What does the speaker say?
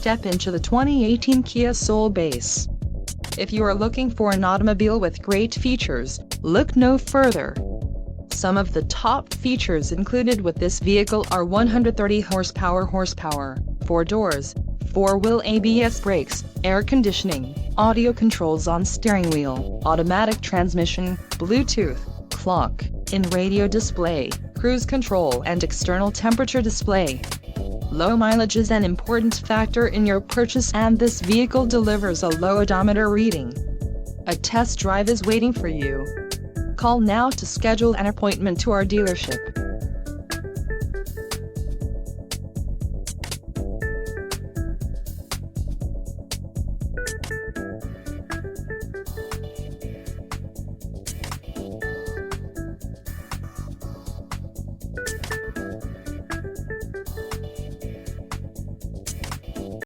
step into the 2018 Kia Soul Base. If you are looking for an automobile with great features, look no further. Some of the top features included with this vehicle are 130 horsepower, 4 doors, 4-wheel ABS brakes, air conditioning, audio controls on steering wheel, automatic transmission, Bluetooth, clock, in-radio display, cruise control and external temperature display. Low mileage is an important factor in your purchase, and this vehicle delivers a low odometer reading. A test drive is waiting for you. Call now to schedule an appointment to our dealership.